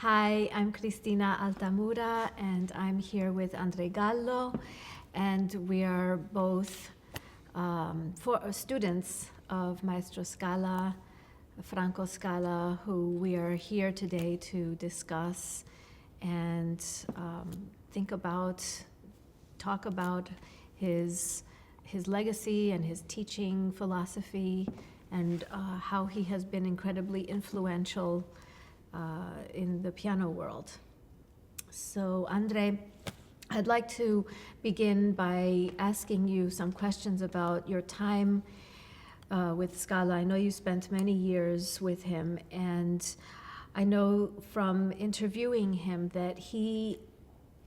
Hi, I'm Cristina Altamura, and I'm here with Andre Gallo, and we are both students of Maestro Scala, Franco Scala, who we are here today to discuss and talk about his legacy and his teaching philosophy, and how he has been incredibly influential in the piano world. So, Andre, I'd like to begin by asking you some questions about your time with Scala. I know you spent many years with him, and I know from interviewing him that he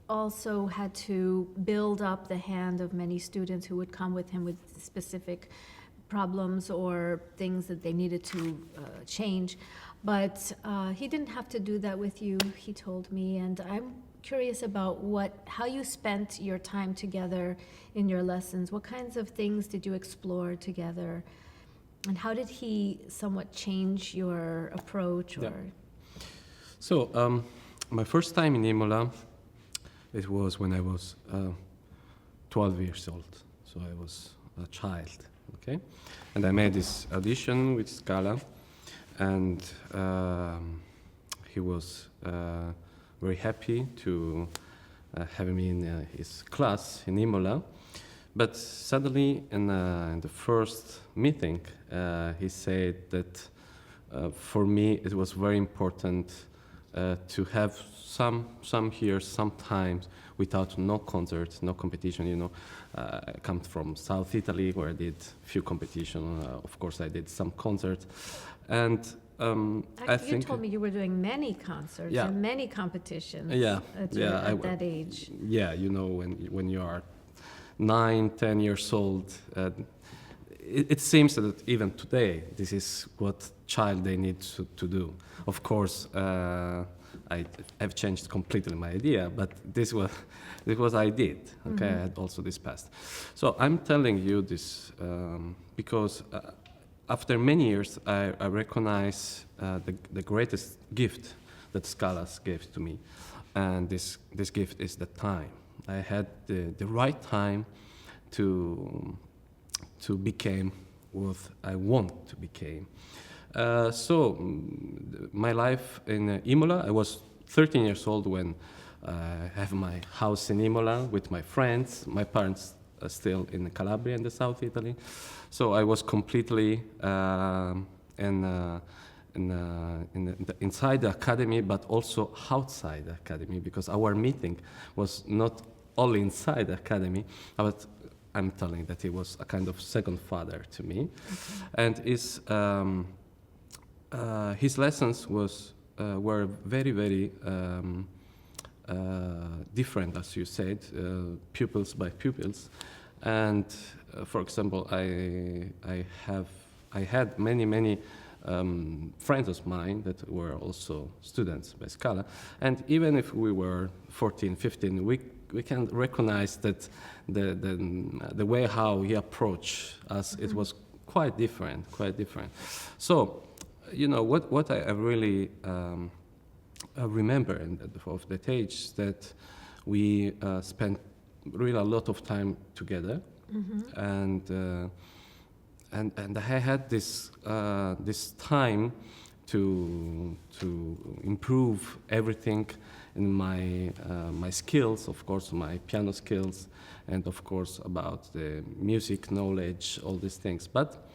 also had to build up the hand of many students who would come with him with specific problems or things that they needed to change. But he didn't have to do that with you, he told me, and I'm curious about how you spent your time together in your lessons. What kinds of things did you explore together, and how did he somewhat change your approach? Or So my first time in Imola, it was when I was 12 years old, so I was a child, okay? And I made this audition with Scala, and he was very happy to have me in his class in Imola. But suddenly, in the first meeting, he said that for me it was very important to have some years, sometimes without no concert, no competition. You know, I come from South Italy where I did few competition. Of course, I did some concerts, and I think you told me you were doing many concerts and many competitions. At that age. Yeah, you know, when you are 9, 10 years old. It seems that even today, this is what child they need to do. Of course, I've changed completely my idea, but this was I did. Okay, I had also this past. So I'm telling you this because after many years, I recognize the greatest gift that Scala's gave to me, and this gift is the time. I had the right time to become what I want to become. My life in Imola, I was 13 years old when I have my house in Imola with my friends. My parents are still in Calabria in the South Italy. So I was completely inside the academy, but also outside the academy, because our meeting was not only inside the academy, but I'm telling that he was a kind of second father to me. And his lessons were very, very different, as you said, pupils by pupils. And for example, I had many friends of mine that were also students by Scala, and even if we were 14, 15, we can recognize that the way how he approached us, it was quite different. So, you know, what I really remember of that age is that we spent really a lot of time together, and I had this time to improve everything in my skills, of course, my piano skills, and of course about the music knowledge, all these things. But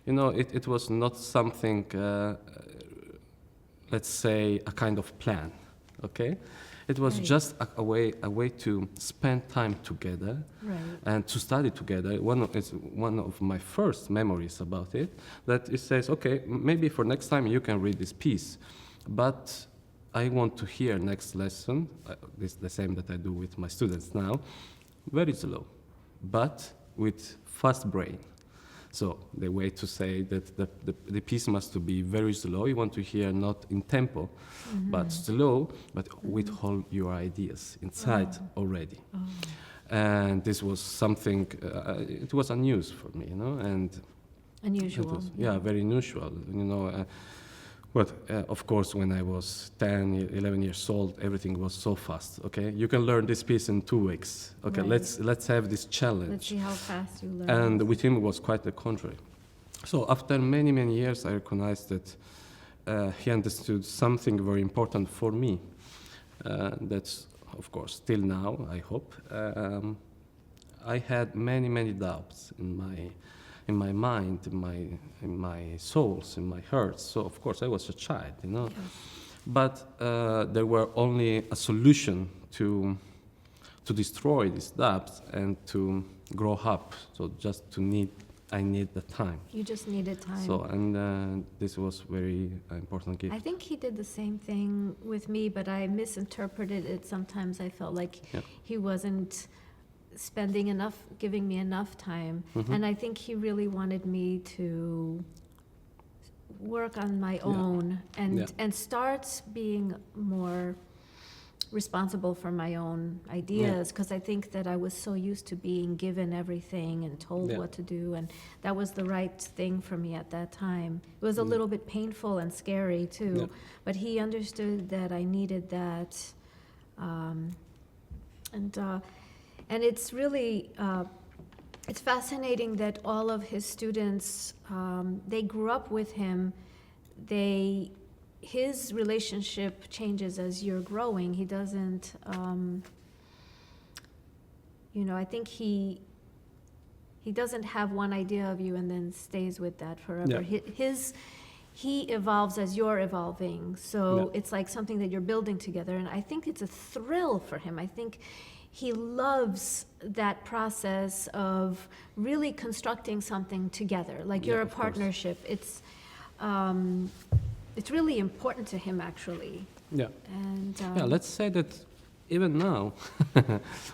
you know, it was not something, let's say, a kind of plan. Okay, it was just a way to spend time together and to study together. One of my first memories about it, that it says, okay, maybe for next time you can read this piece, but I want to hear next lesson, this the same that I do with my students now, very slow, but with fast brain. So the way to say that the piece must to be very slow. You want to hear not in tempo, but slow, but with all your ideas inside already. And this was something. It was a news for me, you know, and unusual. It was, very unusual. You know, But of course, when I was 10, 11 years old, everything was so fast. Okay, you can learn this piece in 2 weeks. Okay, Right. let's have this Let's challenge. see how fast you learn. And with him, it was quite the contrary. So after many, many years, I recognized that he understood something very important for me. That's, of course, still now, I hope. I had many, many doubts in my mind, in my souls, in my heart. So, of course, I was a child, you know. Yeah. But there were only a solution to destroy these doubts and to grow up. So just I need the time. You just needed time. So, and this was very important gift. I think he did the same thing with me, but I misinterpreted it. Sometimes I felt like Yeah. he wasn't giving me enough time. Mhm. And I think he really wanted me to work on my Yeah. own Yeah. and start being more responsible for my own ideas, because I think that I was so used to being given everything and told Yeah. what to do, and that was the right thing for me at that time. It was a Yeah. little bit painful and scary too, Yeah. but he understood that I needed that, and it's really it's fascinating that all of his students, they grew up with him. His relationship changes as you're growing. He doesn't, I think he doesn't have one idea of you and then stays with that forever. Yeah. He evolves as you're evolving. So Yeah. it's like something that you're building together. And I think it's a thrill for him. I think he loves that process of really constructing something together. Like Yeah, you're a of course. partnership. It's really important to him, actually. Yeah. And Yeah, let's say that even now,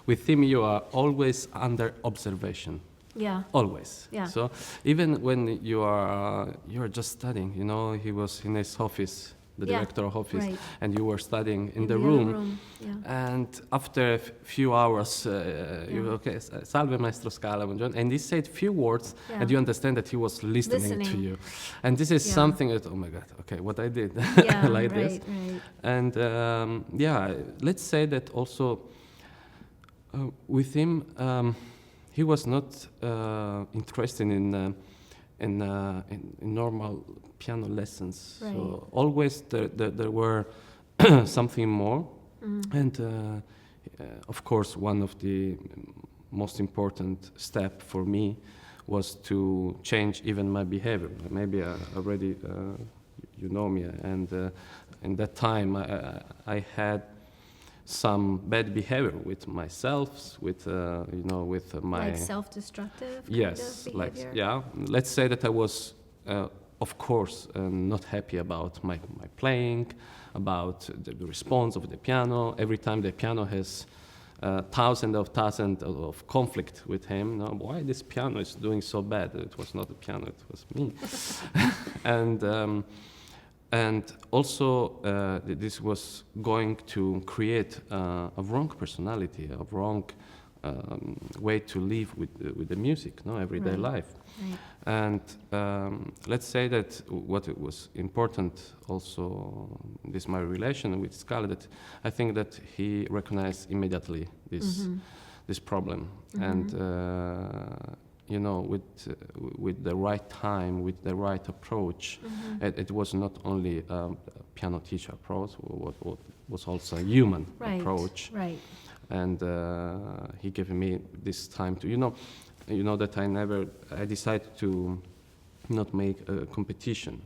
with him, you are always under observation. yeah, Always. Yeah. So even when you're just studying, you know, he was in his office, the Yeah, director of office, right. and you were studying in the other room. Yeah. And after a few hours, you Yeah. okay, salve maestro Scala, buongiorno, and he said few words, Yeah. and you understand that he was listening to Listening. you. And this is Yeah. something that, oh my God, okay, what I did, Yeah, like right, this. right. And yeah, let's say that also with him, he was not interested in normal piano lessons. Right. So always there were something more. And of course, one of the most important step for me was to change even my behavior. Maybe already you know me, and in that time I had some bad behavior with myself, with with my Like self-destructive yes, kind of like behavior? yeah. Let's say that I was, of course, not happy about my playing, about the response of the piano. Every time the piano has thousands of conflict with him. No, why this piano is doing so bad? It was not the piano; it was me. And also, this was going to create a wrong personality, a wrong way to live with the music, no, everyday Right. life. Right. And let's say that what it was important also, this my relation with Scala, that I think that he recognized immediately this problem. And with the right time, with the right approach, it was not only a piano teacher approach, what was also a human Right. approach. Right. And he gave me this time to, that I decided to not make a competition,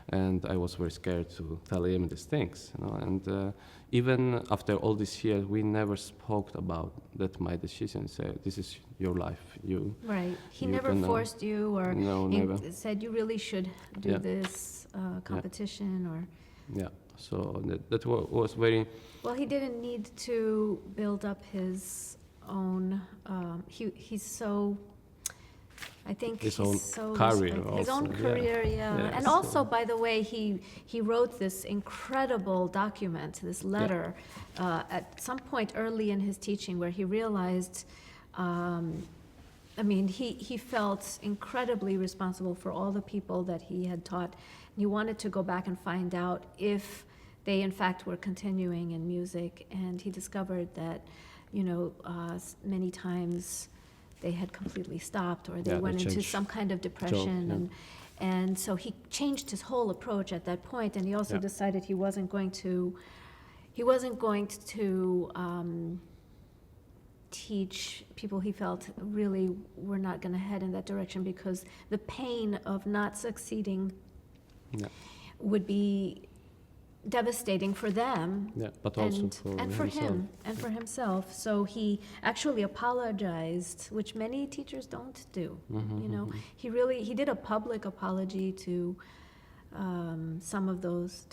and I was very scared to tell him these things, and even after all these years, we never spoke about that my decision. Said, this is your life, you. Right. He You never can, forced you or No, never. said you really should do Yeah. this competition or. Yeah, so that was very, Well, he didn't need to build up his own. He's so. I think His he's own so career his own also, yeah. career, yeah. Yeah, And so- also, by the way, he wrote this incredible document, this letter, at some point early in his teaching, where he realized I mean, he felt incredibly responsible for all the people that he had taught. He wanted to go back and find out if they, in fact, were continuing in music. And he discovered that, many times they had completely stopped, or they went into some kind of depression. And so he changed his whole approach at that point. And he also decided he wasn't going to teach people he felt really were not going to head in that direction, because the pain of not succeeding would be devastating for them, but also and for him and for himself. So he actually apologized, which many teachers don't do. He did a public apology to some of those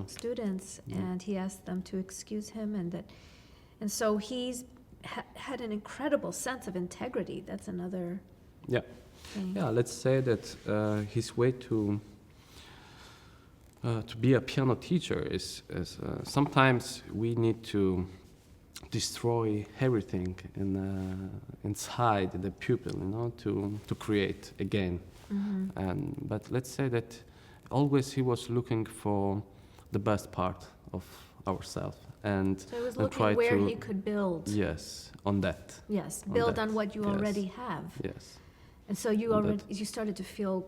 students, and he asked them to excuse him, and so he's had an incredible sense of integrity. That's another thing. Let's say that his way to be a piano teacher is sometimes we need to destroy everything inside the pupil, to create again. But let's say that always he was looking for the best part of ourselves, and so he was looking where he could build. Yes, on that. Yes, build on what you already have. Yes. And so you started to feel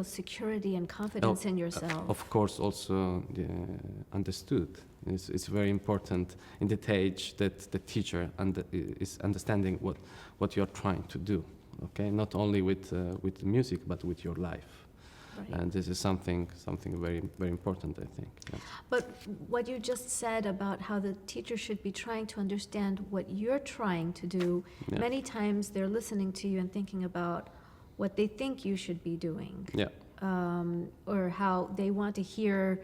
security and confidence in yourself. Of course, also understood. It's very important in that age that the teacher is understanding what you're trying to do. Okay, not only with music, but with your life. Right. And this is something very, very important, I think. Yeah. But what you just said about how the teacher should be trying to understand what you're trying to do, many times they're listening to you and thinking about what they think you should be doing, or how they want to hear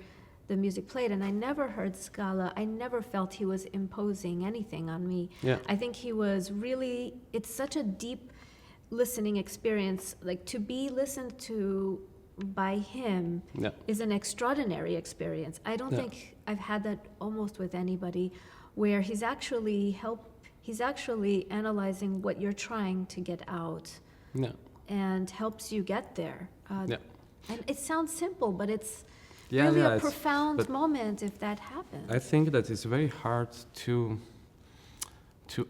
the music played. And I never heard Scala, I never felt he was imposing anything on me. I think he was really, it's such a deep listening experience, like to be listened to by him is an extraordinary experience. I don't think I've had that almost with anybody, where he's actually analyzing what you're trying to get out. And helps you get there. And it sounds simple, but it's really a profound moment if that happens. I think that it's very hard to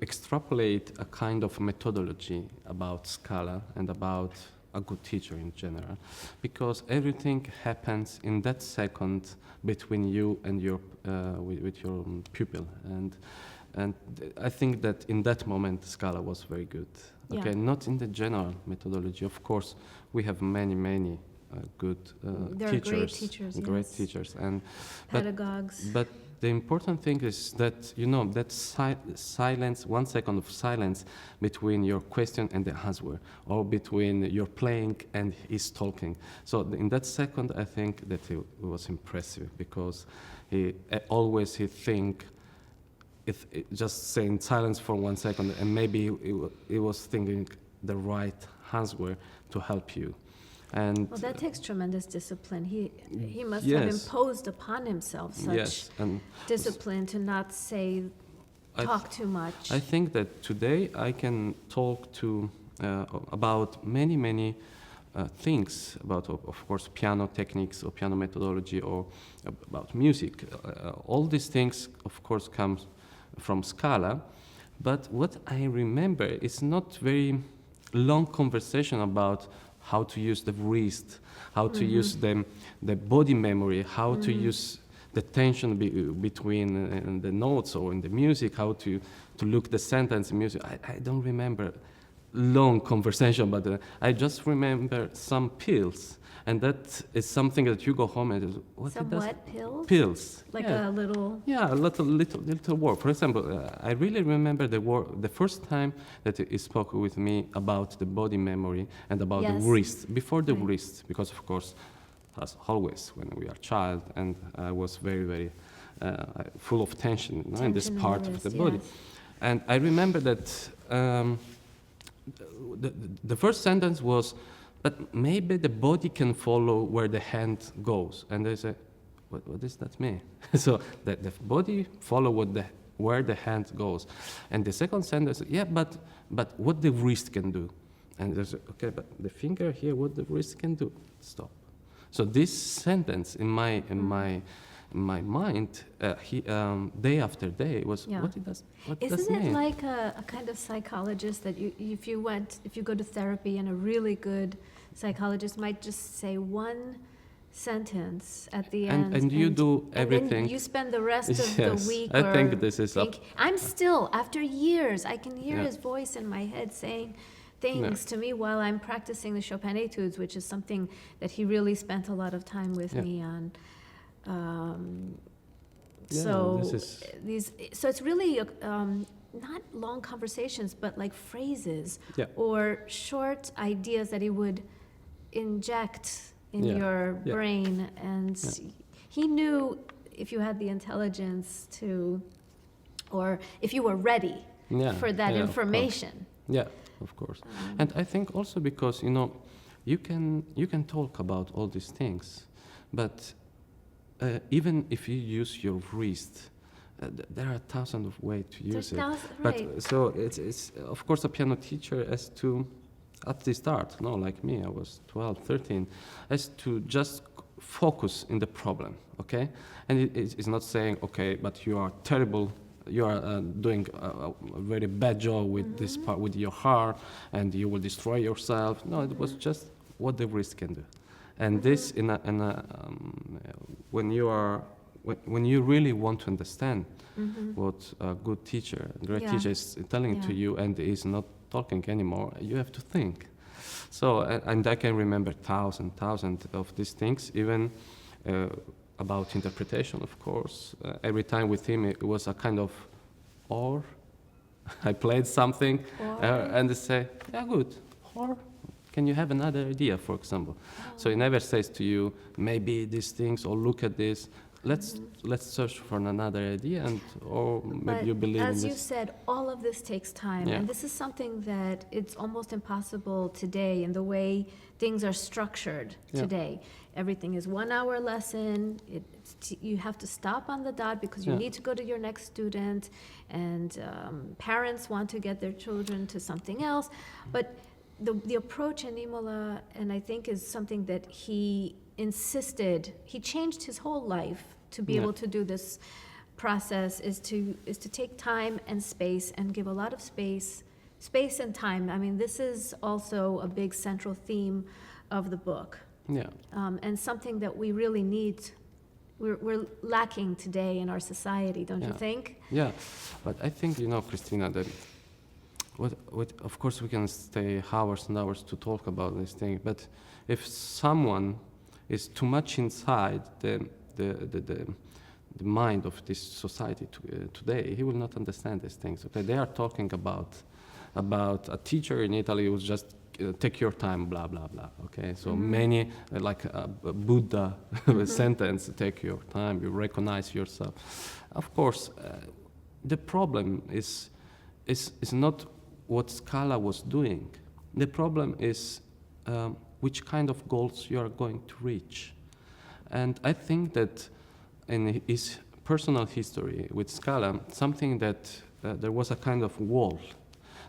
extrapolate a kind of methodology about Scala and about a good teacher in general, because everything happens in that second between you and your with your pupil, and I think that in that moment Scala was very good. Okay, not in the general methodology. Of course, we have many good teachers, great teachers, and pedagogues. But the important thing is that that silence, 1 second of silence between your question and the answer, or between your playing and his talking. So in that second, I think that it was impressive, because he think. If just saying silence for 1 second, and maybe it was thinking the right answer to help you. And that takes tremendous discipline. He must have imposed upon himself such discipline to not talk too much. I think that today I can talk about many things about, of course, piano techniques or piano methodology, or about music. All these things, of course, come from Scala, but what I remember is not very long conversation about how to use the wrist, how to use the body memory, how to use the tension between the notes or in the music, how to look the sentence in music. I don't remember long conversation, but I just remember some pills. And that is something that you go home and pills? Pills. Like a little... Yeah, a little word. For example, I really remember the first time that he spoke with me about the body memory and about the wrist, before the wrist, because of course, as always, when we are child, and I was very, very full of tension, in this part of the body. And I remember that the first sentence was, but maybe the body can follow where the hand goes. And I said, what does that mean? So the body follow where the hand goes. And the second sentence, yeah, but what the wrist can do. And there's, okay, but the finger here, what the wrist can do. Stop. So this sentence in my mind, day after day was, Yeah. what it does, what Isn't does it mean? like a kind of psychologist that if you go to therapy and a really good psychologist might just say one sentence at the end, And you do everything. and then you spend the rest of Yes, the week I think this is I'm still, after years, I can hear Yeah. his voice in my head saying things to me while I'm practicing the Chopin etudes, which is something that he really spent a lot of time with Yeah. me on. Yeah, So this is- so it's really not long conversations, but like phrases Yeah. or short ideas that he would inject in Yeah, your yeah. brain, and he knew if you had the intelligence to, or if you were ready Yeah, for that yeah, of course. information. Yeah, of course. And I think also because, you can talk about all these things, but even if you use your wrist, there are thousands of ways to use it. But Right. so it's of course a piano teacher has to, at the start, no, like me, I was 12, 13, has to just focus in the problem, okay? And it's not saying, okay, but you are terrible, you are doing a very bad job with this part, with your heart, and you will destroy yourself. No, it was just what the wrist can do. And this, when you really want to understand what a good teacher, a great Yeah. teacher is telling to Yeah. you and is not talking anymore, you have to think. So, and I can remember thousands of these things, even about interpretation, of course. Every time with him, it was a kind of, or I played something, and they say, yeah, good, or can you have another idea, for example? So he never says to you, maybe these things, or look at this. Let's search for another idea, or maybe But you believe in as you this. said, all of this takes time, Yeah. and this is something that it's almost impossible today in the way things are structured Yeah. today. Everything is 1 hour lesson. You have to stop on the dot because you Yeah. need to go to your next student, and parents want to get their children to something else. But the approach in Imola, and I think is something that he insisted, he changed his whole life to be Yeah. able to do this process, is to take time and space and give a lot of space and time. I mean, this is also a big central theme of the book, Yeah. and something that we really need. We're lacking today in our society, don't you Yeah. think? Yeah, but I think, Christina, that of course we can stay hours and hours to talk about this thing, but if someone is too much inside the mind of this society today, he will not understand these things. Okay, they are talking about a teacher in Italy who's just take your time, blah blah blah. Okay, so many like a Buddha sentence: take your time, you recognize yourself. Of course, the problem is not what Scala was doing. The problem is which kind of goals you are going to reach. And I think that in his personal history with Scala, something that there was a kind of wall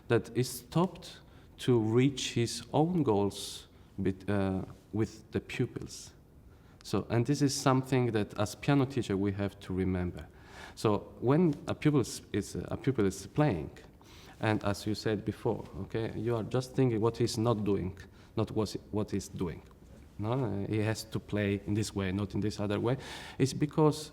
that is stopped to reach his own goals with the pupils. So, and this is something that as piano teacher we have to remember. So when a pupil is playing, and as you said before, okay, you are just thinking what he's not doing, not what he's doing. No, he has to play in this way, not in this other way. It's because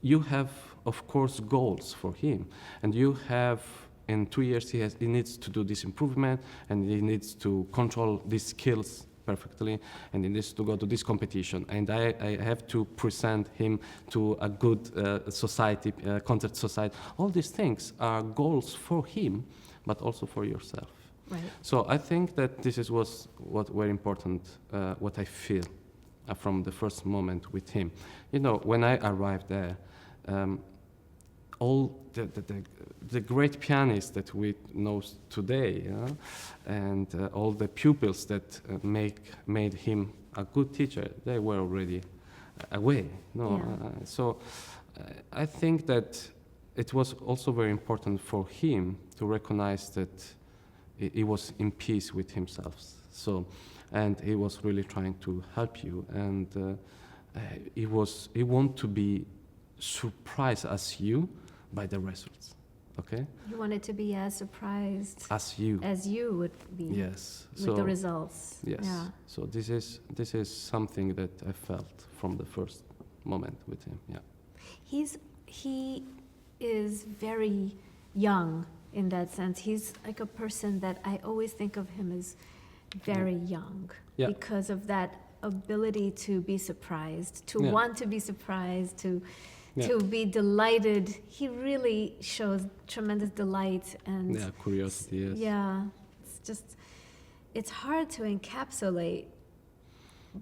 you have, of course, goals for him, and you have. In 2 years, he needs to do this improvement, and he needs to control these skills perfectly, and he needs to go to this competition. And I have to present him to a good society, concert society. All these things are goals for him, but also for yourself. Right. So I think that this is what very important, what I feel from the first moment with him. When I arrived there, all the great pianists that we know today, and all the pupils that made him a good teacher, they were already away. No, Yeah. So I think that it was also very important for him to recognize that he was in peace with himself. So, and he was really trying to help you, and he wanted to be surprised as you by the results. Okay. You wanted to be as surprised As you would be. Yes. With the results. Yes. Yeah. So this is something that I felt from the first moment with him. Yeah. He is very young in that sense. He's like a person that I always think of him as very young, Yeah. because of that ability to be surprised, to Yeah. want to be surprised, to Yeah. be delighted. He really shows tremendous delight and Curiosity. Yes. yeah, it's hard to encapsulate,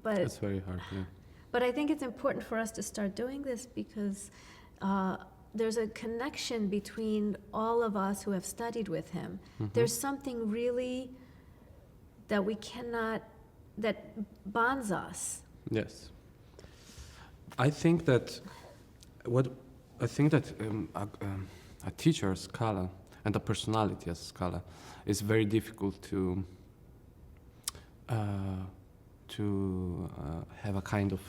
but It's very hard. Yeah. But I think it's important for us to start doing this because there's a connection between all of us who have studied with him. Mhm. There's something really that that bonds us. Yes. I think that a teacher, Scala, and a personality as Scala is very difficult to have a kind of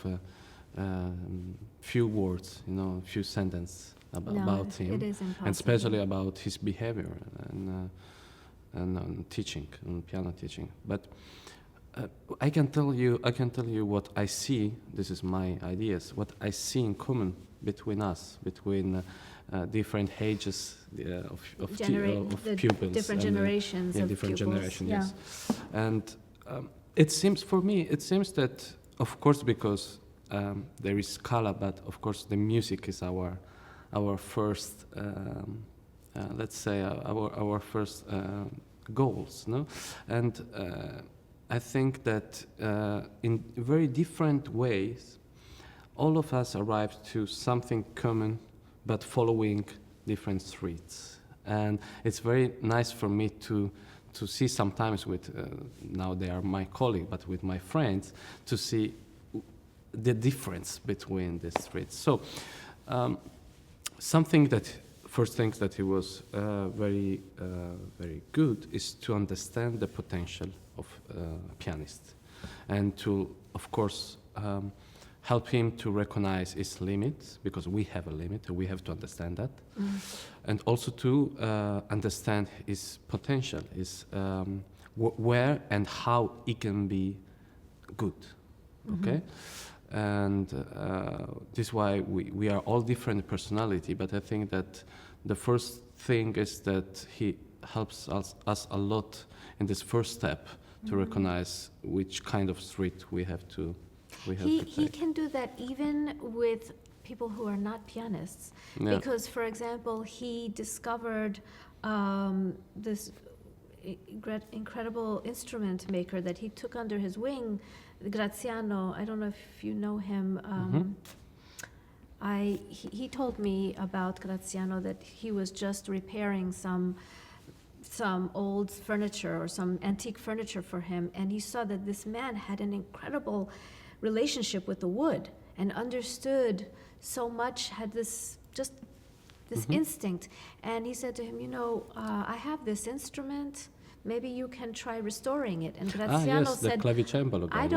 few words, few sentences about him, it is impossible. and especially about his behavior and teaching, and piano teaching. But I can tell you what I see. This is my ideas. What I see in common between us, between different ages of pupils, different and, generations of different pupils. generations. Yeah. Yes, and it seems that, of course, because there is Scala, but of course the music is our first, let's say, our first goals, no, and. I think that in very different ways, all of us arrived to something common, but following different streets. And it's very nice for me to see sometimes with, now they are my colleague, but with my friends, to see the difference between the streets. So first thing that he was very good is to understand the potential of a pianist, and to, of course, help him to recognize his limits, because we have a limit, we have to understand that, and also to understand his potential, his where and how he can be good, okay? And this is why we are all different personality, but I think that the first thing is that he helps us a lot in this first step to recognize which kind of street we have to take. He can do that even with people who are not pianists. Yeah. Because, for example, he discovered this incredible instrument maker that he took under his wing, Graziano. I don't know if you know him. He told me about Graziano, that he was just repairing some old furniture or some antique furniture for him, and he saw that this man had an incredible relationship with the wood and understood so much, had this instinct. And he said to him, I have this instrument, maybe you can try restoring it. And Graziano yes, said, the clavicembalo guy,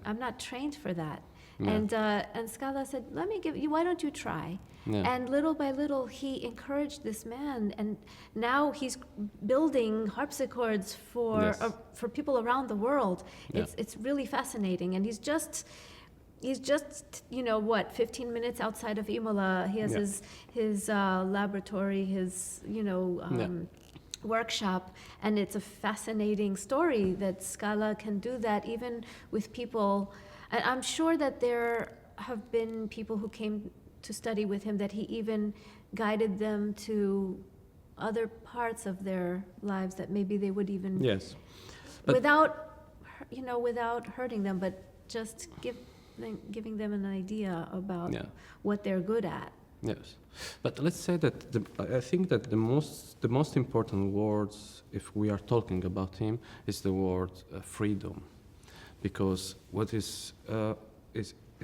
I'm not trained for that. Yeah. And Scala said, why don't you try? Yeah. And little by little, he encouraged this man, and now he's building harpsichords for people around the world. Yeah. It's really fascinating, and he's just 15 minutes outside of Imola. He has his laboratory, his workshop, and it's a fascinating story that Scala can do that even with people. And I'm sure that there have been people who came to study with him that he even guided them to other parts of their lives that maybe they would even without hurting them, but just giving them an idea about what they're good at. Yes, but let's say that I think that the most important words, if we are talking about him, is the word freedom, because it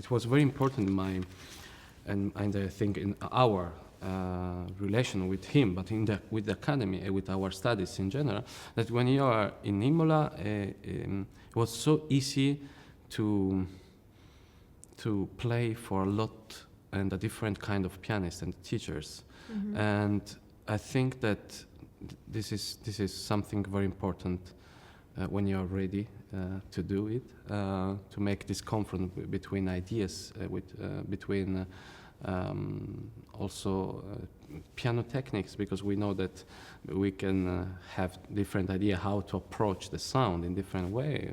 was very important in and I think in our relation with him, but with the academy and with our studies in general, that when you are in Imola, it was so easy to play for a lot and a different kind of pianists and teachers. And I think that this is something very important when you are ready to do it, to make this conflict between ideas, between also piano techniques, because we know that we can have different idea how to approach the sound in different way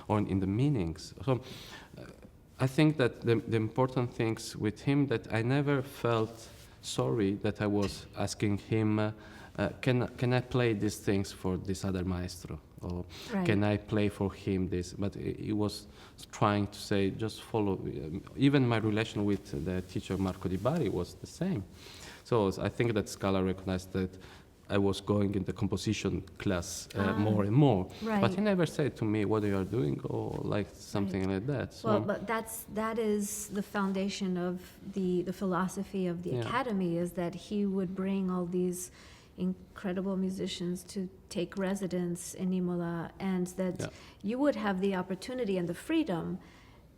or in the meanings. So I think that the important things with him, that I never felt sorry that I was asking him, can I play these things for this other maestro, or Right. can I play for him this? But he was trying to say, just follow. Even my relation with the teacher Marco Di Bari was the same. So I think that Scala recognized that I was going in the composition class more and more. Right. But he never said to me, what you are doing, or like something like that. So Well, but that is the foundation of the philosophy of the Yeah. academy, is that he would bring all these incredible musicians to take residence in Imola, and that Yeah. you would have the opportunity and the freedom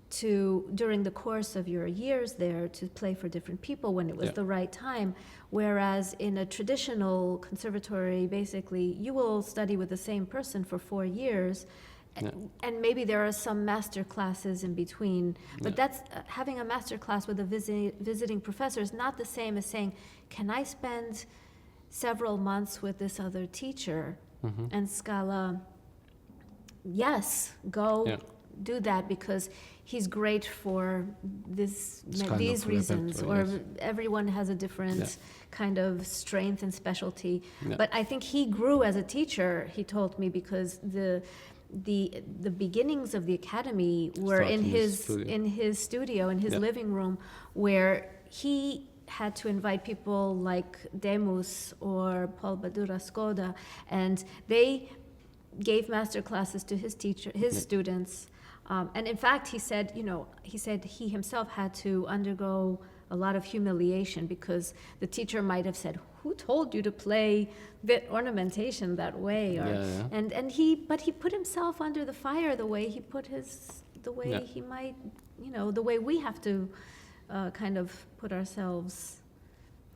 to, during the course of your years there, to play for different people when it was Yeah. the right time. Whereas in a traditional conservatory, basically, you will study with the same person for 4 years, Yeah. and maybe there are some master classes in between. But Yeah. that's having a master class with a visiting professor is not the same as saying, can I spend several months with this other teacher? Mhm. And Scala, yes, go Yeah. do that, because he's great for This kind these of reasons, or repertoire, yes. everyone has a different Yeah. kind of strength and specialty. Yeah. But I think he grew as a teacher, he told me, because the beginnings of the academy were Start in in his his studio. in his studio, in his Yeah. living room, where he had to invite people like Demus or Paul Badura Skoda, and they gave master classes to his Yeah. students. And in fact, he said he himself had to undergo a lot of humiliation, because the teacher might have said, "Who told you to play bit ornamentation that way?" Or, Yeah, yeah. And but he put himself under the fire the way he put the way Yeah. he might, the way we have to kind of put ourselves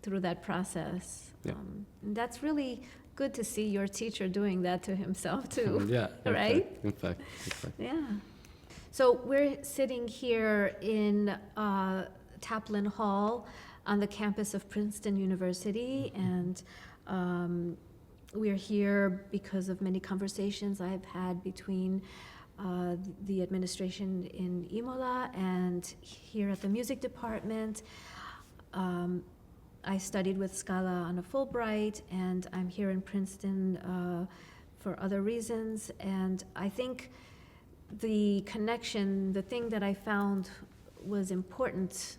through that process. Yeah. And that's really good to see your teacher doing that to himself too. Yeah. Right? In fact. Yeah. So we're sitting here in Taplin Hall on the campus of Princeton University, and we're here because of many conversations I've had between the administration in Imola and here at the music department. I studied with Scala on a Fulbright, and I'm here in Princeton for other reasons. And I think the connection, the thing that I found was important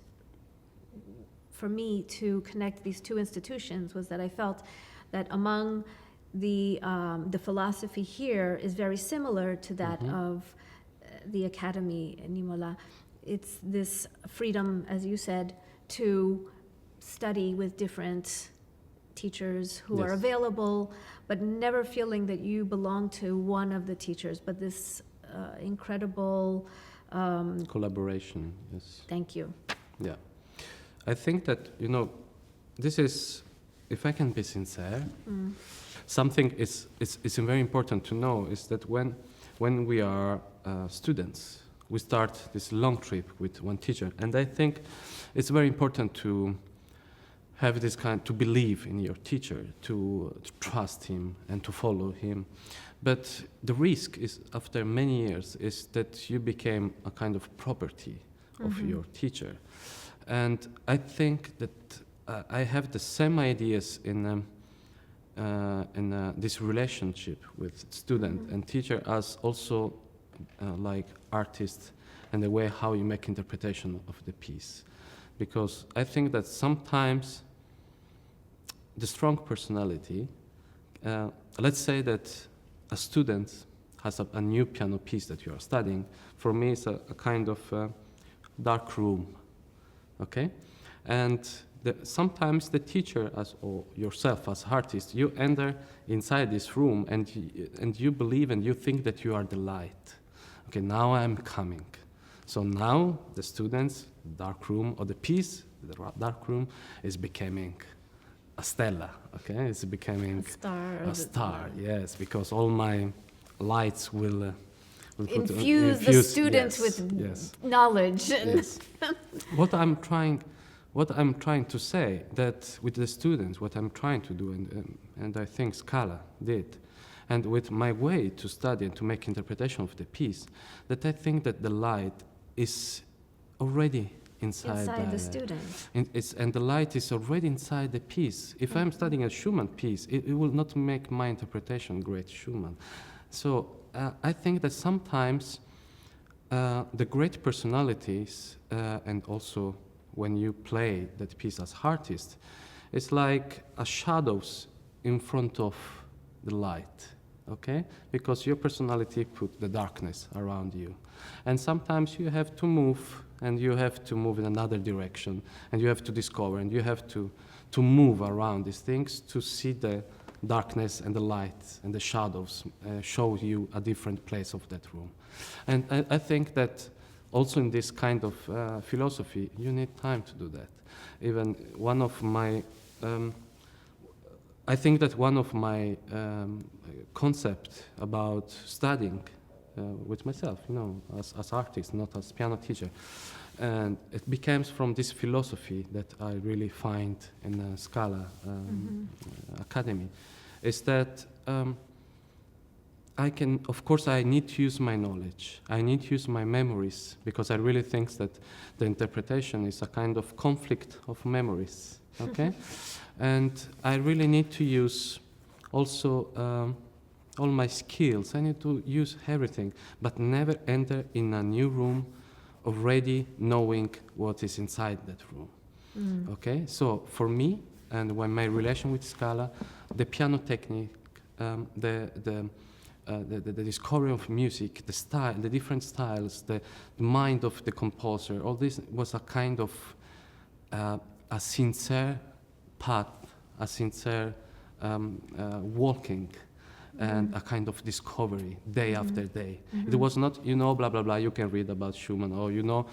for me to connect these two institutions, was that I felt that among the philosophy here is very similar to that of the academy in Imola. It's this freedom, as you said, to study with different teachers who are Yes. available, but never feeling that you belong to one of the teachers, but this incredible, Collaboration. Yes. thank you. Yeah. I think that, this is, if I can be sincere, something is very important to know, is that when we are students, we start this long trip with one teacher, and I think it's very important to have this to believe in your teacher, to trust him and to follow him. But the risk is, after many years, is that you became a kind of property of your teacher. And I think that I have the same ideas in this relationship with student and teacher as also like artist, and the way how you make interpretation of the piece. Because I think that sometimes the strong personality, let's say that a student has a new piano piece that you are studying. For me, it's a kind of dark room, okay? And sometimes the teacher, or yourself as artist, you enter inside this room and you believe and you think that you are the light. Okay, now I'm coming. So now the students, dark room, or the piece, the dark room, is becoming a stella. Okay, it's becoming A star. Yes, because all my lights will infuse the students with knowledge. Yes. What I'm trying to say that with the students, what I'm trying to do, and I think Scala did, and with my way to study and to make interpretation of the piece, that I think that the light is already inside the student. And the light is already inside the piece. If I'm studying a Schumann piece, it will not make my interpretation great Schumann. So I think that sometimes the great personalities and also when you play that piece as artist, it's like a shadows in front of the light, okay? Because your personality put the darkness around you. And sometimes you have to move, and you have to move in another direction, and you have to discover, and you have to move around these things to see the darkness and the light and the shadows show you a different place of that room. And I think that also in this kind of philosophy, you need time to do that. Even one of my, I think that one of my concept about studying with myself, you know, as artist, not as piano teacher, and it becomes from this philosophy that I really find in Scala Academy, is that I can, of course, I need to use my knowledge. I need to use my memories, because I really think that the interpretation is a kind of conflict of memories, okay? And I really need to use also all my skills. I need to use everything, but never enter in a new room already knowing what is inside that room, okay? So for me, and when my relation with Scala, the piano technique, the discovery of music, the style, the different styles, the mind of the composer, all this was a kind of a sincere path, a sincere walking, and a kind of discovery day after day. It was not, you know, blah, blah, blah, you can read about Schumann, or, you know,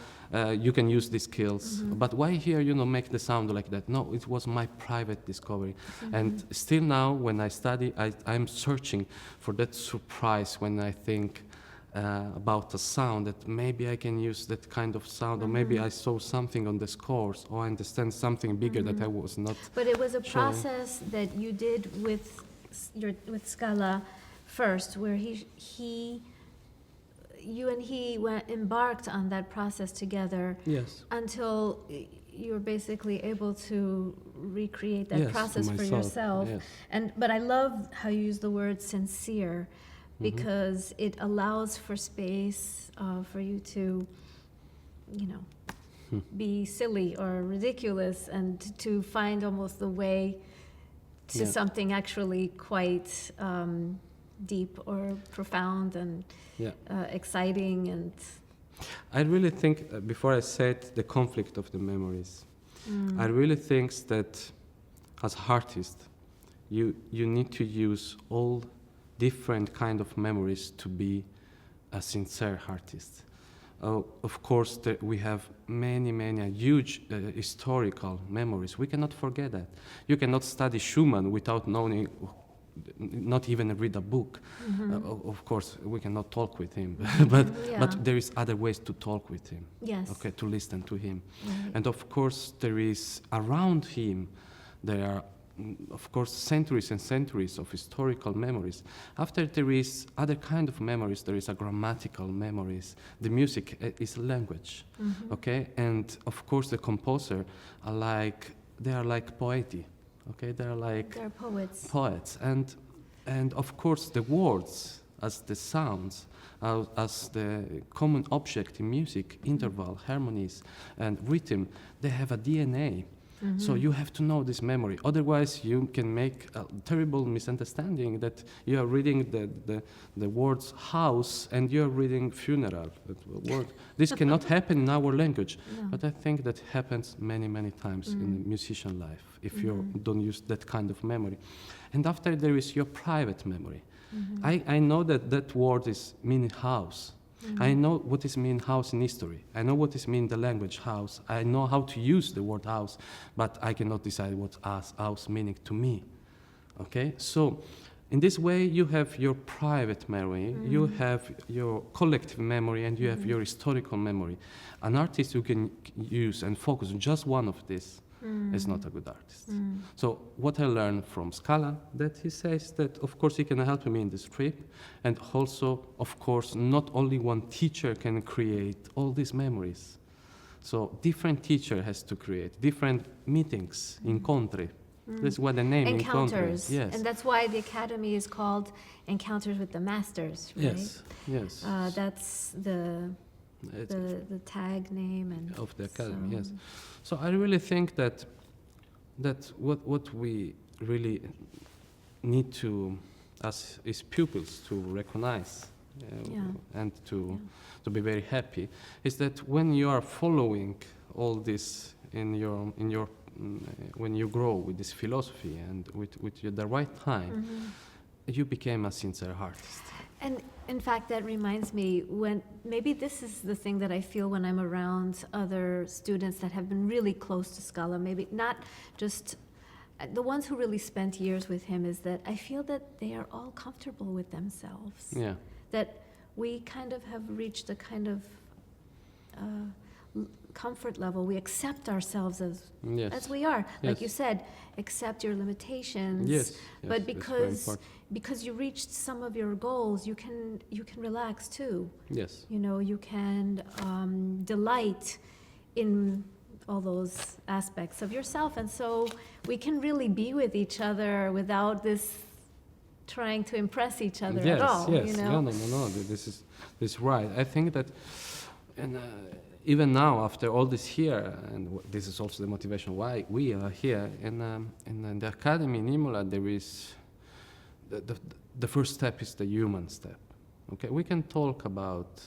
you can use these skills, but why here, you know, make the sound like that? No, it was my private discovery. And still now, when I study, I'm searching for that surprise when I think about a sound, that maybe I can use that kind of sound, or maybe I saw something on the scores, or I understand something bigger that I was not. But it was a showing. process that you did with Scala first, where you and he embarked on that process together. Yes. Until you were basically able to recreate that process for yourself. Yes. But I love how you use the word sincere, because it allows for space for you to, you know, be silly or ridiculous, and to find almost the way to something actually quite deep or profound and exciting. And I really think, before I said the conflict of the memories, I really think that as artist, you need to use all different kind of memories to be a sincere artist. Of course, we have many huge historical memories. We cannot forget that. You cannot study Schumann without knowing, not even read a book. Of course, we cannot talk with him, but there is other ways to talk with him. Yes. Okay, to listen to him. Right. And of course, there is around him, there are, of course, centuries and centuries of historical memories. After there is other kind of memories, there is a grammatical memories. The music is language, okay? And of course, the composer they are like poeti, okay? They're poets. Poets, and of course, the words as the sounds, as the common object in music, interval, harmonies, and rhythm, they have a DNA. So you have to know this memory. Otherwise, you can make a terrible misunderstanding that you are reading the words house and you're reading funeral. This cannot happen in our language. No. But I think that happens many, many times in the musician life if you don't use that kind of memory. And after there is your private memory. I know that word is meaning house. I know what is mean house in history. I know what is mean the language house. I know how to use the word house, but I cannot decide what house meaning to me. Okay? So in this way, you have your private memory, you have your collective memory, and you have your historical memory. An artist who can use and focus on just one of these is not a good artist. So what I learned from Scala, that he says that, of course, he can help me in this trip, and also, of course, not only one teacher can create all these memories. So different teacher has to create different meetings, incontri. That's what the name Encounters. Yes. And that's why the academy is called Encounters with the Masters, right? Yes. That's the tag name and Of the academy, so- yes. So I really think that what we really need to, as his pupils, to recognize and to be very happy, is that when you are following all this in your when you grow with this philosophy and with the right time, you became a sincere artist. And in fact, that reminds me, when maybe this is the thing that I feel when I'm around other students that have been really close to Scala, maybe not just the ones who really spent years with him, is that I feel that they are all comfortable with themselves. Yeah. That we kind of have reached a kind of comfort level. We accept ourselves as we are. Like you said, accept your limitations. Yes. But that's very because you reached some of your goals, you can relax too. yes. You know, you can delight in all those aspects of yourself, and so we can really be with each other without this trying to impress each other at all. Yes. You know? No. This is right. I think that, and even now, after all this year, and this is also the motivation why we are here in the academy in Imola, there is the first step is the human step. Okay, we can talk about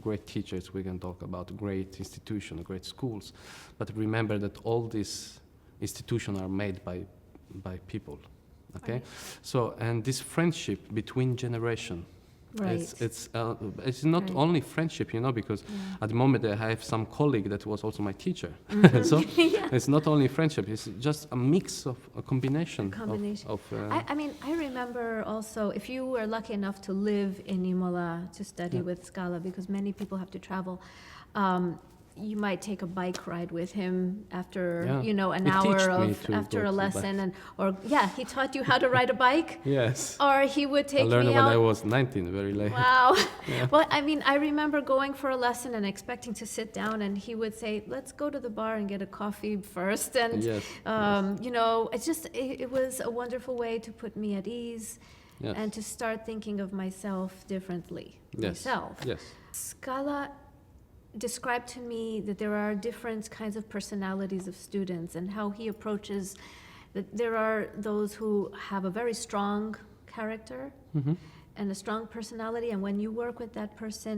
great teachers, we can talk about great institutions, great schools, but remember that all these institutions are made by people. Okay, Right. so and this friendship between generations. Right. It's not Right. only friendship, you know, because Yeah. at the moment I have some colleague that was also my teacher. Mhm. So Yeah. it's not only friendship; it's just a mix of a combination. Of I mean, I remember also, if you were lucky enough to live in Imola to study Yeah. with Scala, because many people have to travel, you might take a bike ride with him after, Yeah. you know, an He hour teached me of, to after go a to lesson, he taught you how to ride a bike, yes, or he would I take learned me when I out. was 19, very late. Wow. Yeah. Well, I mean, I remember going for a lesson and expecting to sit down, and he would say, "Let's go to the bar and get a coffee first." And Yes, you know, it was a wonderful way to put me at ease yes, and to start thinking of myself differently. yes, Myself. yes, Scala described to me that there are different kinds of personalities of students, and how he approaches that there are those who have a very strong character hmm and a strong personality, and when you work with that person,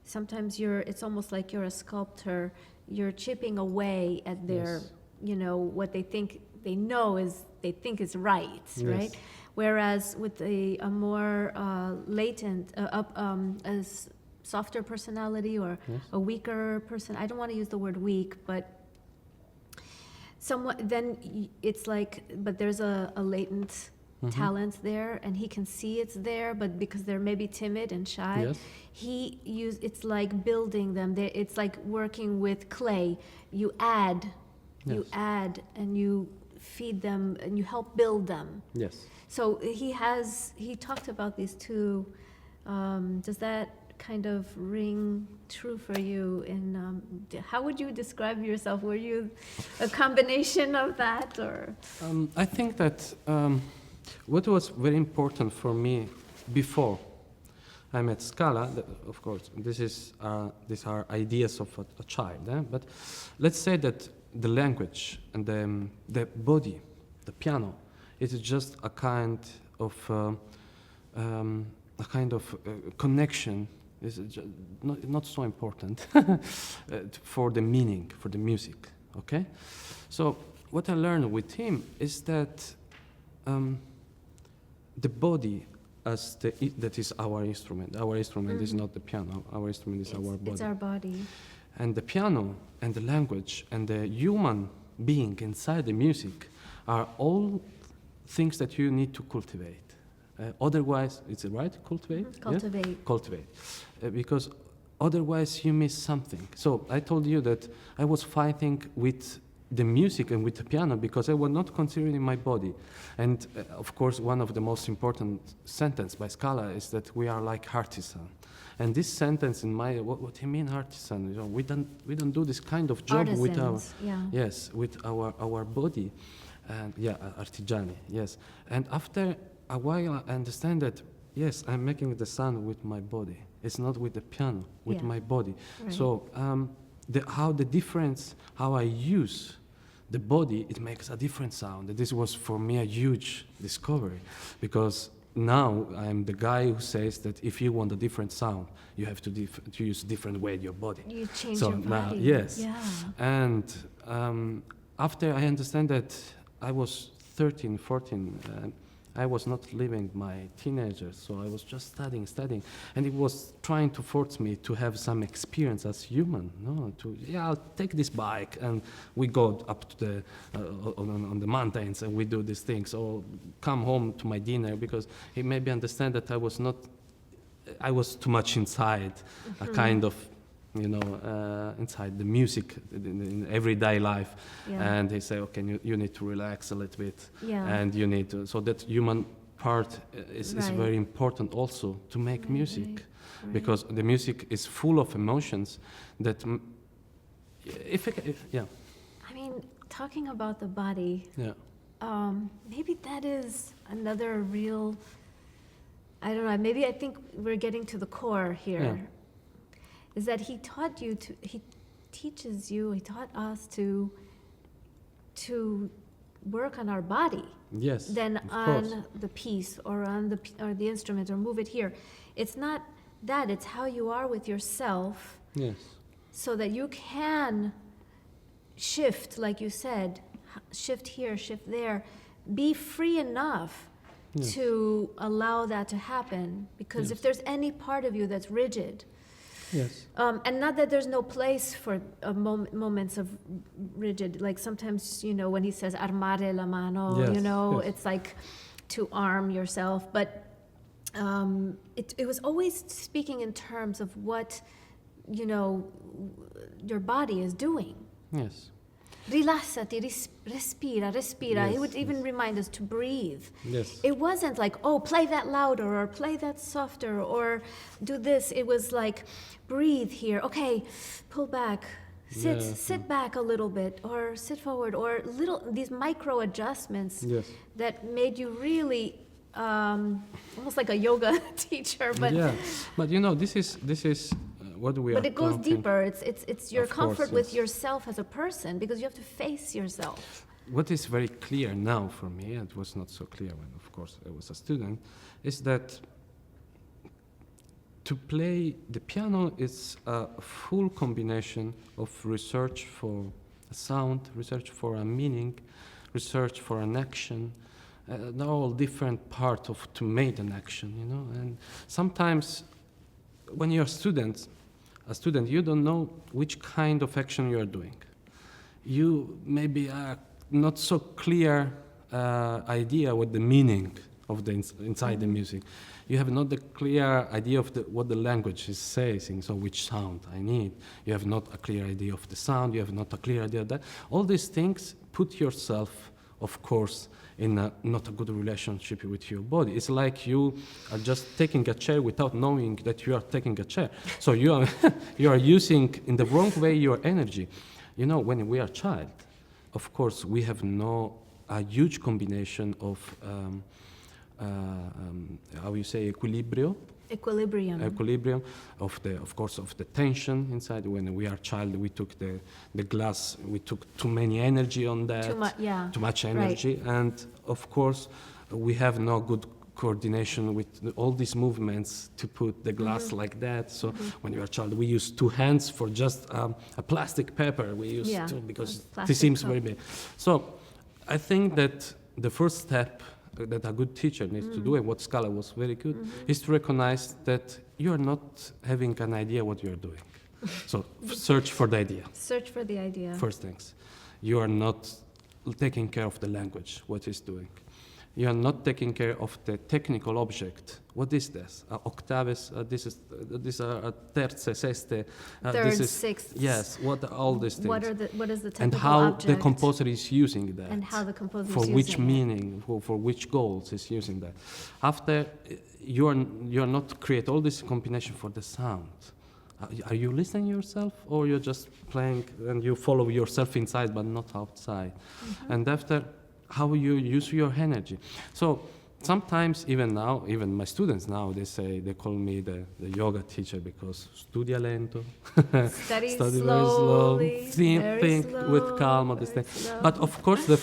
sometimes it's almost like you're a sculptor. You're chipping away at their, Yes. you know, what they think they think is right, Yes. right? Whereas with a more latent, softer personality, or Yes. a weaker person, I don't want to use the word weak, but somewhat, then it's like, but there's a latent Mhm. talent there, and he can see it's there, but because they're maybe timid and shy, Yes. it's like building them. It's like working with clay. You add, Yes. and you feed them, and you help build them. Yes. So he talked about these two. Does that kind of ring true for you? How would you describe yourself? Were you a combination of that, or? I think that what was very important for me before I met Scala, of course, these are ideas of a child, but let's say that the language and the body, the piano, it is just a kind of connection. Is not so important for the meaning, for the music. Okay, so what I learned with him is that the body as that is our instrument. Our instrument is not the piano. Our instrument is our body. It's our body. And the piano and the language and the human being inside the music are all things that you need to cultivate. Otherwise, it's right? Cultivate? Mm-hmm. Cultivate. Yeah? Cultivate. Because otherwise you miss something. So I told you that I was fighting with the music and with the piano because I was not considering my body. And of course, one of the most important sentences by Scala is that we are like artisan. And this sentence in my, what do you mean artisan? You know, we don't do this kind of job Artisans, with our, yeah. yes, with our body. And yeah, artigiani, yes. And after a while, I understand that, yes, I'm making the sound with my body. It's not with the piano, with my body. Right. So how I use the body, it makes a different sound. And this was for me a huge discovery, because now I'm the guy who says that if you want a different sound, you have to use different way your body. You change so your body. now, yes. Yeah. And after I understand that I was 13, 14, I was not living my teenager, so I was just studying, and it was trying to force me to have some experience as human. No, I'll take this bike, and we go up to the on the mountains, and we do these things, or come home to my dinner, because he maybe understand that I was too much inside, a kind of, inside the music in everyday life. Yeah. And they say, okay, you need to relax a little bit. Yeah. And you need to, so that human part is very important also to make music. Right. Because the music is full of emotions that, yeah. I mean, talking about the body, Yeah. maybe that is another real, I don't know, maybe I think we're getting to the core here. Yeah. Is that he taught us to work on our body, Yes. than of on course. the piece or on the instrument, or move it here. It's not that, it's how you are with yourself, Yes. so that you can shift, like you said, shift here, shift there, be free enough Yes. to allow that to happen. Because if Yes. there's any part of you that's rigid, Yes. and not that there's no place for moments of rigid, like sometimes, when he says armare la mano, Yes, yes. it's like to arm yourself, but it was always speaking in terms of what, your body is doing. Yes. Rilassati, respira. Yes, He would even remind us to breathe. Yes. It wasn't like, oh, play that louder or play that softer or do this. It was like, breathe here. Okay, pull back. Sit back a little bit, or sit forward, or these micro adjustments Yes. that made you really almost like a yoga teacher. But yeah. But this is what we are. but it goes talking. deeper. It's your Of course, comfort with yes. yourself as a person, because you have to face yourself. What is very clear now for me, and it was not so clear when, of course, I was a student, is that to play the piano is a full combination of research for a sound, research for a meaning, research for an action. They're all different parts to make an action, And sometimes when you're a student, you don't know which kind of action you are doing. You maybe are not so clear idea what the meaning of the inside the music. You have not the clear idea of what the language is saying, so which sound I need. You have not a clear idea of the sound, you have not a clear idea of that. All these things put yourself, of course, in not a good relationship with your body. It's like you are just taking a chair without knowing that you are taking a chair. So you are using in the wrong way your energy. When we are child, of course, we have a huge combination of how you say equilibrio. Equilibrium. of course, of the tension inside. When we are child, we took the glass, we took too many energy on that, too much energy, and of course, we have no good coordination with all these movements to put the glass like that. So when you are a child, we use two hands for just a plastic paper. We use two because this seems very big. So I think that the first step that a good teacher needs to do, and what Scala was very good, is to recognize that you are not having an idea what you're doing. So search for the idea. Search for the idea. First things. You are not taking care of the language, what it's doing. You are not taking care of the technical object. What is this? Octaves, these are terze, seste. Third, sixth. Yes, what are all these things? What is the technical and how object? the composer is using that. And how the composer is for using which it. meaning, for which goals is using that. After, you are not create all this combination for the sound. Are you listening yourself, or you're just playing and you follow yourself inside but not outside? And after, how you use your energy. So sometimes, even now, even my students now, they call me the yoga teacher because studia lento, Study very slowly, slow, very think slow, with calm, all this very thing. slow. But of course, the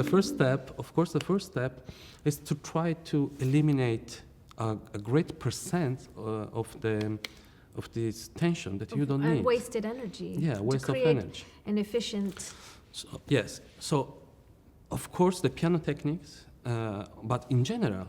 first step is to try to eliminate a great percent of this tension that you don't need. And wasted energy. Yeah, waste of create energy. An efficient. So, yes. So, of course, the piano techniques, but in general,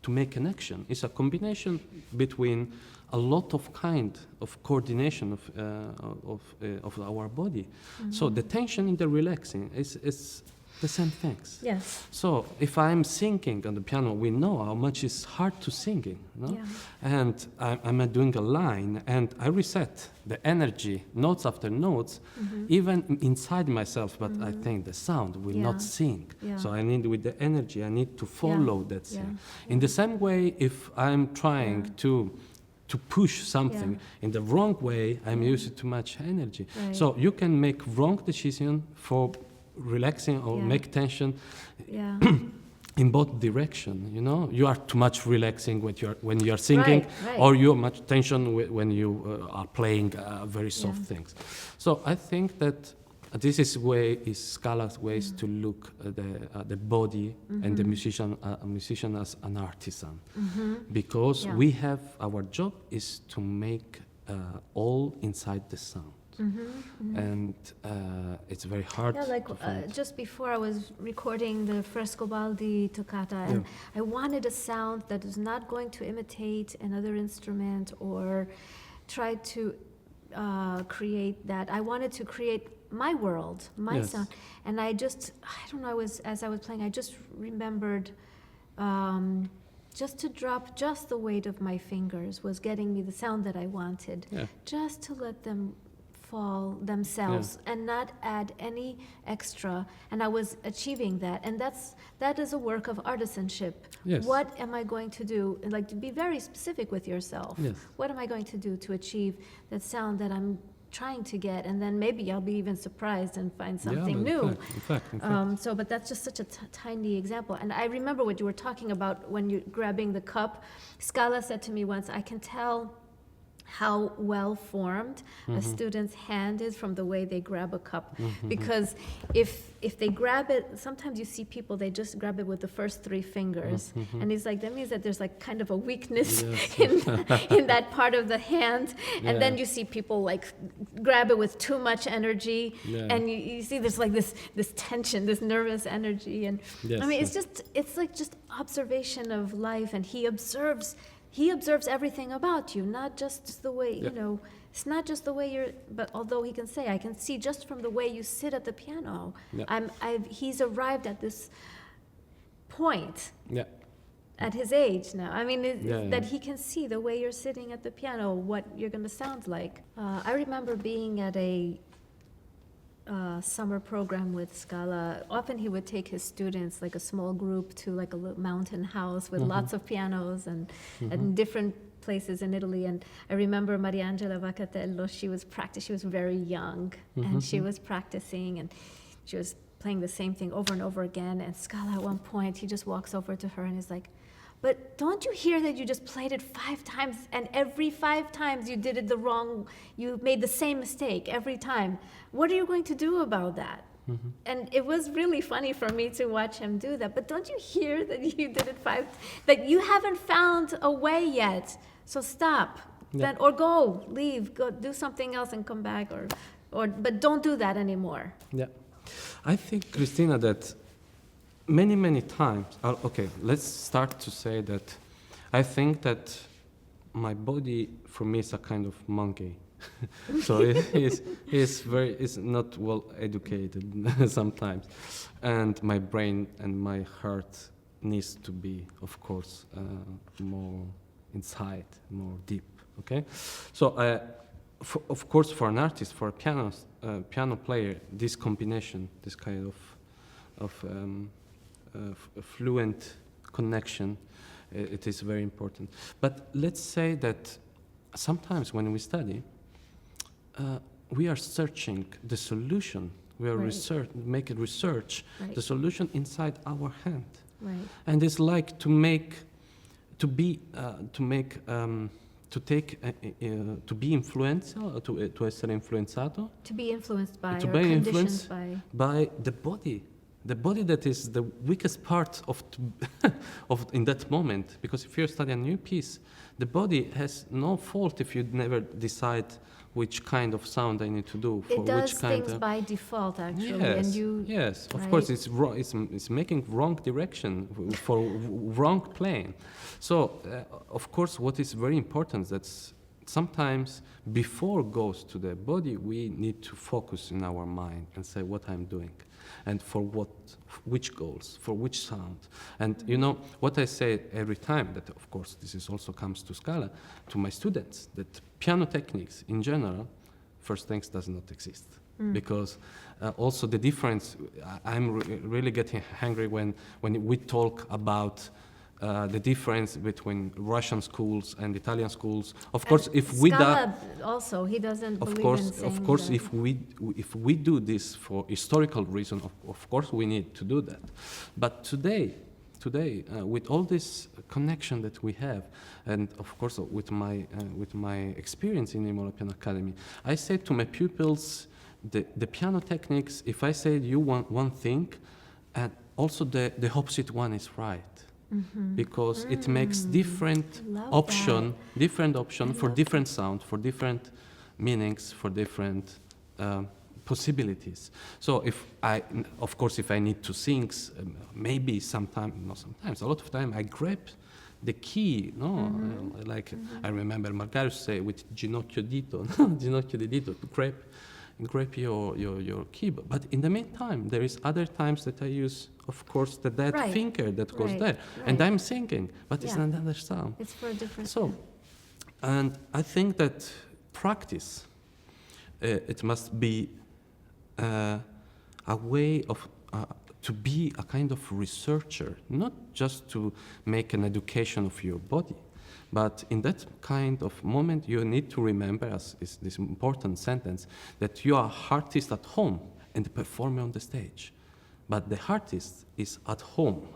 to make connection is a combination between a lot of kind of coordination of our body. So the tension in the relaxing is the same things. Yes. So if I'm singing on the piano, we know how much it's hard to singing, no? Yeah. And I'm doing a line, and I reset the energy, notes after notes, even inside myself, but I think the sound will not sing. Yeah. So I need, with the energy, I need to follow that Yeah. sing. In the same way, if I'm trying to push something in the wrong way, I'm using too much energy. Right. So you can make wrong decision for relaxing or make tension Yeah. in both direction. You know, you are too much relaxing when you are singing, Right. or you are much tension when you are playing very soft things. So I think that this is Scala's ways to look at the body and the musician as an artisan, because we have, our job is to make all inside the sound. And it's very hard. Yeah, like to find. just before I was recording the Frescobaldi toccata, and I wanted a sound that is not going to imitate another instrument or try to create that. I wanted to create my world, my sound, and I don't know. As I was playing, I just remembered. Just to drop just the weight of my fingers was getting me the sound that I wanted. Yeah. Just to let them fall themselves and not add any extra, and I was achieving that, and that is a work of artisanship. Yes. What am I going to do? Like, to be very specific with yourself. Yes. What am I going to do to achieve that sound that I'm trying to get, and then maybe I'll be even surprised and find something new. In fact. But that's just such a tiny example. And I remember what you were talking about when you're grabbing the cup. Scala said to me once, I can tell how well formed a student's hand is from the way they grab a cup. Because if they grab it, sometimes you see people, they just grab it with the first three fingers. And he's like, that means that there's like kind of a weakness in that part of the hand. And then you see people like grab it with too much energy. And you see there's like this tension, this nervous energy. And I mean, it's like just observation of life. And he observes everything about you, not just the way, you know, it's not just the way you're, but although he can say, I can see just from the way you sit at the piano. He's arrived at this point at his age now. I mean, that he can see the way you're sitting at the piano, what you're going to sound like. I remember being at a summer program with Scala. Often he would take his students, like a small group, to like a little mountain house with lots of pianos and different places in Italy. And I remember Mariangela Vaccatello, she was very young, and she was practicing, and she was playing the same thing over and over again. And Scala, at one point, he just walks over to her and is like, but don't you hear that you just played it 5 times, and every 5 times you did it the wrong, you made the same mistake every time. What are you going to do about that? And it was really funny for me to watch him do that. But don't you hear that you did it that you haven't found a way yet? So stop. Yeah. Then, or go, leave, go do something else and come back, but don't do that anymore. Yeah. I think, Cristina, that many times, okay, let's start to say that I think that my body, for me, is a kind of monkey. So is not well educated sometimes, and my brain and my heart needs to be, of course, more inside, more deep. Okay, so of course, for an artist, for a piano player, this combination, this kind of fluent connection, it is very important. But let's say that sometimes when we study, we are searching the solution. We are making research, the solution inside our hand. Right. And it's like to be influenza, to essere influenzato. To be influenced by, to or be conditioned influenced by the body. The body that is the weakest part of in that moment. Because if you study a new piece, the body has no fault if you never decide which kind of sound I need to do. For it does which kind things of by default, actually. Yes, and you, yes, of right? course, it's wrong. It's making wrong direction for wrong plane. So, of course, what is very important that's sometimes before goes to the body, we need to focus in our mind and say what I'm doing, and for what, which goals, for which sound. And you know what I say every time, that of course this is also comes to Scala, to my students, that piano techniques in general, first things does not exist. Because also the difference, I'm really getting angry when we talk about the difference between Russian schools and Italian schools. Of course, if we also he doesn't of believe course, in saying of course, that. if we do this for historical reason, of course we need to do that. But today, with all this connection that we have, and of course with my experience in Imola Piano Academy, I say to my pupils, the piano techniques. If I say you want one thing, and also the opposite one is right. Because it makes different option for different sound, for different meanings, for different possibilities. So if I need to sing, maybe sometimes, a lot of time I grab the key, I remember Margarius say with ginocchio dito, ginocchio di dito, to grab your keyboard. But in the meantime, there is other times that I use, of course, that finger that goes there. And I'm singing, but it's another sound. It's for a different So, and I think that practice, it must be a way of, to be a kind of researcher, not just to make an education of your body. But in that kind of moment, you need to remember, as is this important sentence, that you are artist at home and the performer on the stage. But the artist is at home.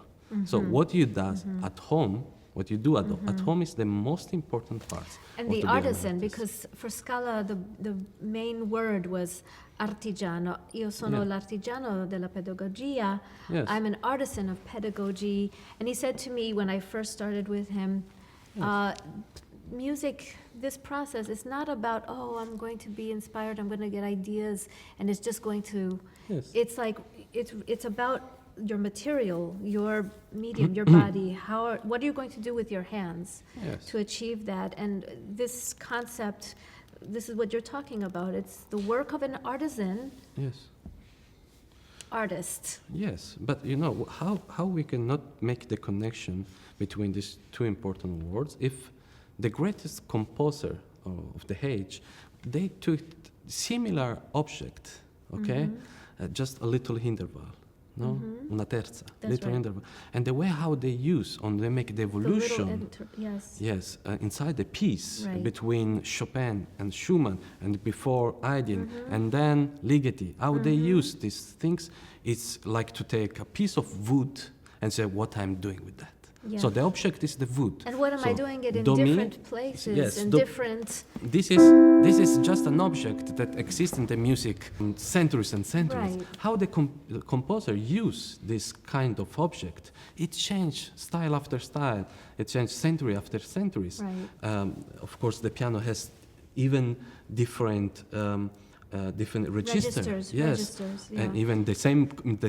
So what you do at home, what you do at home is the most important part. And the artisan, because for Scala, the main word was artigiano. Io sono l'artigiano della pedagogia. Yes. I'm an artisan of pedagogy. And he said to me when I first started with him, music, this process is not about, I'm going to be inspired, I'm going to get ideas, and it's just going to, it's like, it's about your material, your medium, your body, what are you going to do with your hands to achieve that? And this concept, this is what you're talking about. It's the work of an artisan. Artist. Yes, but you know, how we cannot make the connection between these two important words if the greatest composer of the age, they took similar object, just a little interval, no? Una terza, little interval. And the way how they they make the evolution, inside the piece between Chopin and Schumann and before Haydn and then Ligeti, how they use these things, it's like to take a piece of wood and say what I'm doing with that. Yeah. So the object is the wood. And what am I So doing it in do mi- different places, yes, in do- different... This is just an object that exists in the music centuries and centuries. Right. How the composer use this kind of object, it changed style after style. It changed century after centuries. Right. Of course, the piano has even different registers. Yes, Registers, yeah. and even the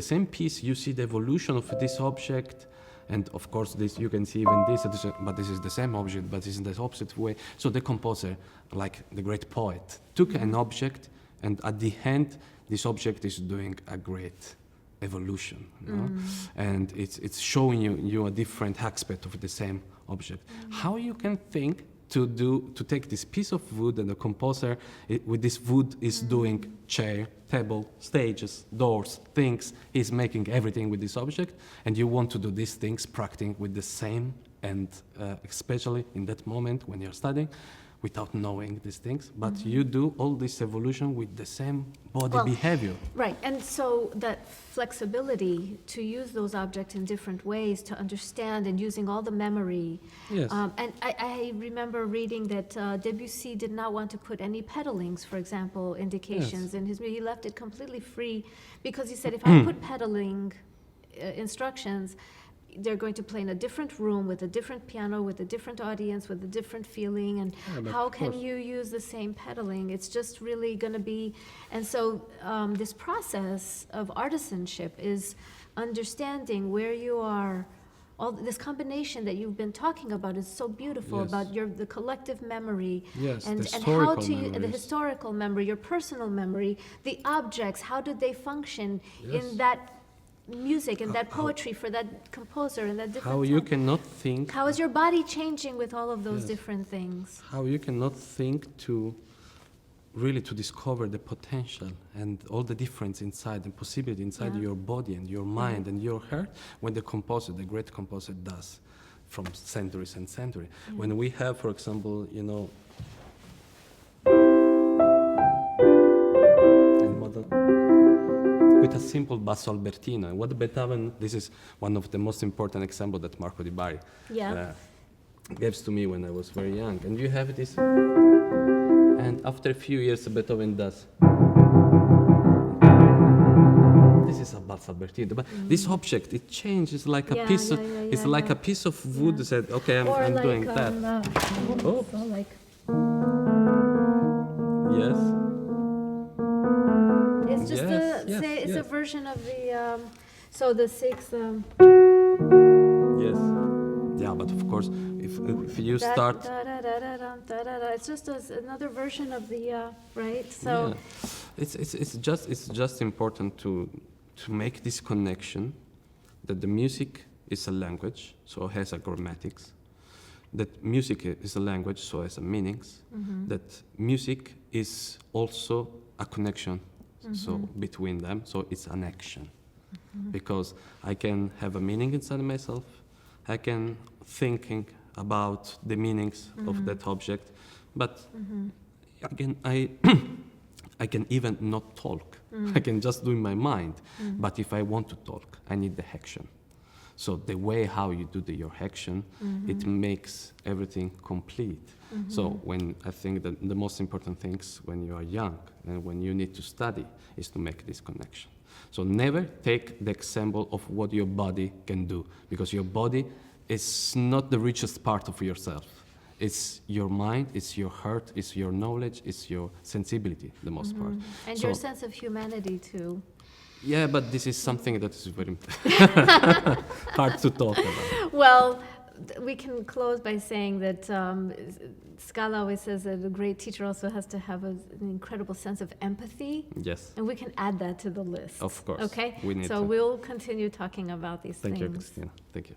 same piece, you see the evolution of this object. And of course, this you can see even this, but this is the same object, but it's in the opposite way. So the composer, like the great poet, took an object, and at the end, this object is doing a great evolution. You know? And it's showing you a different aspect of the same object. How you can think to take this piece of wood, and the composer with this wood is doing chair, table, stages, doors, things. He's making everything with this object, and you want to do these things, practicing with the same, and especially in that moment when you're studying, without knowing these things, but you do all this evolution with the same body behavior. Right, and so that flexibility to use those objects in different ways, to understand, and using all the memory. Yes. And I remember reading that Debussy did not want to put any pedalings, for example, indications in his music. He left it completely free, because he said, if I put pedaling instructions, they're going to play in a different room with a different piano, with a different audience, with a different feeling, and how can you use the same pedaling? It's just really going to be, and so this process of artisanship is understanding where you are. All this combination that you've been talking about is so beautiful, Yes. about the collective memory, Yes, and the how historical to the memories. historical memory, your personal memory, the objects, how did they function Yes. in that music and that poetry for that composer and that different How you time. cannot think. How is your body changing with all of those Yes. different things? How you cannot think to really to discover the potential and all the difference inside and possibility inside Yeah. your body and your mind and your heart when the composer, the great composer, does from centuries and centuries. When we have, for example, with a simple basso albertino. And what Beethoven, this is one of the most important examples that Marco Di Bari gives to me when I was very young. And you have this, and after a few years, Beethoven does. This is a basso albertino, but this object, it changes like a piece of, it's like a piece of wood that said, okay, I'm like, doing that. Oh. So like, Yes. it's just it's a yes. version of the, so the sixth, Yes. Yeah, but of course, if you start. it's just another version of the, right? So, It's just important to make this connection that the music is a language, so it has a grammatics. That music is a language, so it has a meanings. That music is also a connection, so between them, so it's an action. Because I can have a meaning inside myself, I can thinking about the meanings of that object, but again, I can even not talk. I can just do in my mind. But if I want to talk, I need the action. So the way how you do your action, it makes everything complete. So when I think that the most important things when you are young and when you need to study is to make this connection. So never take the example of what your body can do, because your body is not the richest part of yourself. It's your mind, it's your heart, it's your knowledge, it's your sensibility, the most part. and So, your sense of humanity too. yeah, but this is something that is very hard to talk about. Well, we can close by saying that Scala always says that a great teacher also has to have an incredible sense of empathy, Yes, and we can add that to the list. of course. Okay? We need So to. we'll continue talking about these Thank things. you, Cristina. Thank you.